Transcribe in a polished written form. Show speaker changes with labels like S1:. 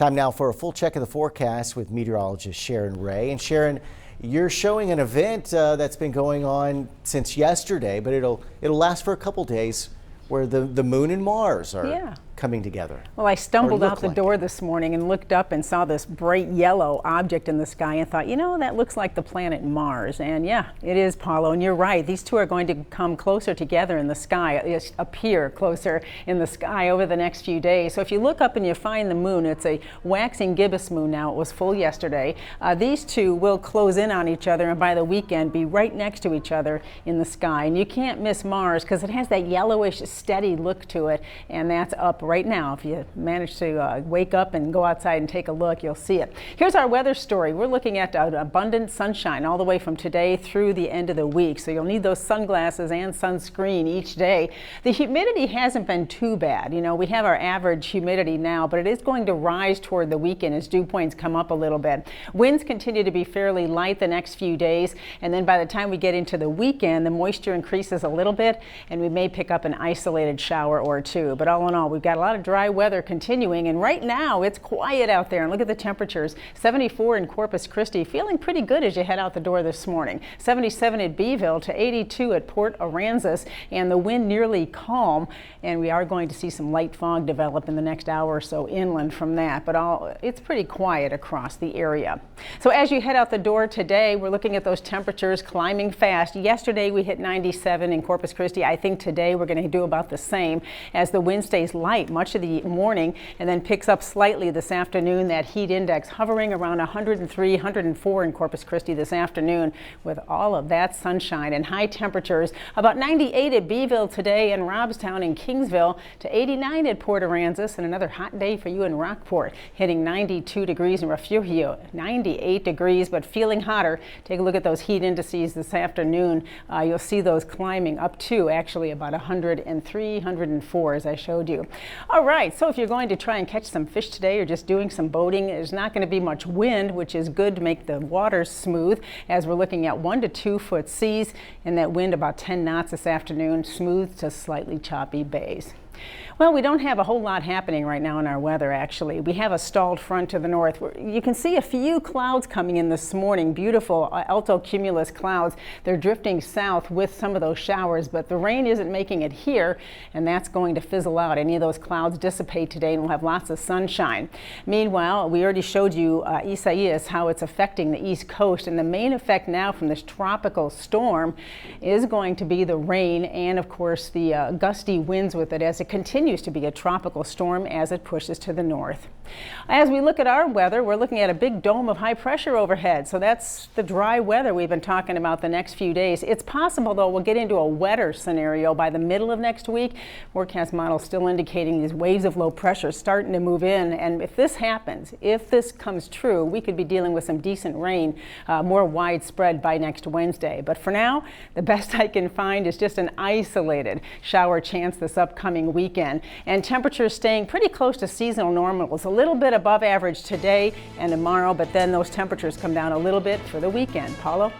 S1: Time now for a full check of the forecast with meteorologist Sharon Ray. And Sharon, you're showing an event that's been going on since yesterday, but it'll last for a couple days, where the moon and Mars are coming together.
S2: Well, I stumbled out the door this morning and looked up and saw this bright yellow object in the sky and thought, you know, that looks like the planet Mars. And yeah, it is, Paulo, and you're right. These two are going to come closer together in the sky, appear closer in the sky over the next few days. So if you look up and you find the moon, it's a waxing gibbous moon now. It was full yesterday. These two will close in on each other and by the weekend be right next to each other in the sky. And you can't miss Mars because it has that yellowish, steady look to it, and that's up right now. If you manage to wake up and go outside and take a look, you'll see it. Here's our weather story. We're looking at abundant sunshine all the way from today through the end of the week, so you'll need those sunglasses and sunscreen each day. The humidity hasn't been too bad. You know, we have our average humidity now, but it is going to rise toward the weekend as dew points come up a little bit. Winds continue to be fairly light the next few days, and then by the time we get into the weekend, the moisture increases a little bit, and we may pick up an isolated shower or two. But all in all, we've got a lot of dry weather continuing, and right now it's quiet out there. And look at the temperatures. 74 in Corpus Christi, feeling pretty good as you head out the door this morning. 77 at Beeville to 82 at Port Aransas, and the wind nearly calm, and we are going to see some light fog develop in the next hour or so inland from that, but it's pretty quiet across the area. So as you head out the door today, we're looking at those temperatures climbing fast. Yesterday we hit 97 in Corpus Christi. I think today we're going to do about the same as the wind stays light much of the morning and then picks up slightly this afternoon. That heat index hovering around 103, 104 in Corpus Christi this afternoon with all of that sunshine and high temperatures. About 98 at Beeville today, and Robstown and Kingsville to 89 at Port Aransas, and another hot day for you in Rockport, hitting 92 degrees in Refugio, 98 degrees, but feeling hotter. Take a look at those heat indices this afternoon. You'll see those climbing up to actually about 103, 104 as I showed you. All right, so if you're going to try and catch some fish today or just doing some boating, there's not going to be much wind, which is good to make the water smooth, as we're looking at 1 to 2 foot seas, and that wind about 10 knots this afternoon, smooth to slightly choppy bays. Well, we don't have a whole lot happening right now in our weather, actually. We have a stalled front to the north. You can see a few clouds coming in this morning, beautiful altocumulus clouds. They're drifting south with some of those showers, but the rain isn't making it here, and that's going to fizzle out. Any of those clouds dissipate today, and we'll have lots of sunshine. Meanwhile, we already showed you Isaias, how it's affecting the east coast, and the main effect now from this tropical storm is going to be the rain and, of course, the gusty winds with it, as it continues to be a tropical storm as it pushes to the north. As we look at our weather, we're looking at a big dome of high pressure overhead. So that's the dry weather we've been talking about the next few days. It's possible, though, we'll get into a wetter scenario by the middle of next week. Forecast models still indicating these waves of low pressure starting to move in. And if this happens, if this comes true, we could be dealing with some decent rain, more widespread by next Wednesday. But for now, the best I can find is just an isolated shower chance this upcoming weekend. And temperatures staying pretty close to seasonal normals, a little bit above average today and tomorrow, but then those temperatures come down a little bit for the weekend. Paulo?